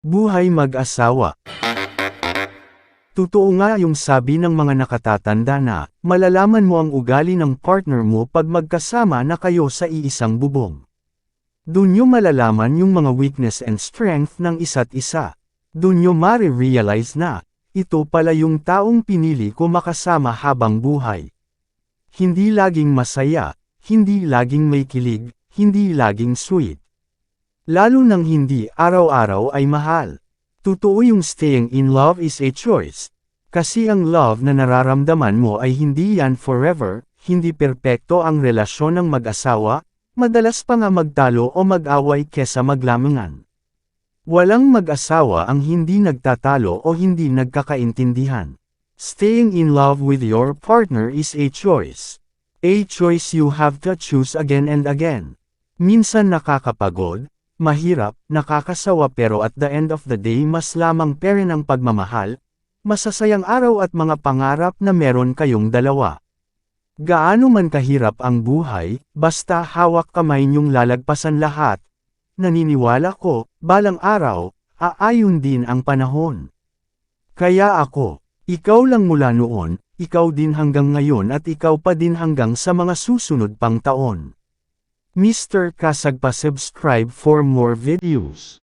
Buhay mag-asawa. Totoo nga yung sabi ng mga nakatatanda na, malalaman mo ang ugali ng partner mo pag magkasama na kayo sa iisang bubong. Doon nyo malalaman yung mga weakness and strength ng isa't isa. Doon nyo ma-realize na, ito pala yung taong pinili ko makasama habang buhay. Hindi laging masaya, hindi laging may kilig, hindi laging sweet. Lalo nang hindi araw-araw ay mahal. Totoo yung staying in love is a choice. Kasi ang love na nararamdaman mo ay hindi yan forever, hindi perpekto ang relasyon ng mag-asawa, madalas pa nga magtalo o mag-away kesa maglamangan. Walang mag-asawa ang hindi nagtatalo o hindi nagkakaintindihan. Staying in love with your partner is a choice. A choice you have to choose again and again. Minsan nakakapagod, mahirap, nakakasawa pero at the end of the day mas lamang pa rin ang pagmamahal, masasayang araw at mga pangarap na meron kayong dalawa. Gaano man kahirap ang buhay, basta hawak kamay niyong lalagpasan lahat. Naniniwala ko, balang araw, aayon din ang panahon. Kaya ako, ikaw lang mula noon, ikaw din hanggang ngayon at ikaw pa din hanggang sa mga susunod pang taon. Mr. Kasag pa subscribe for more videos.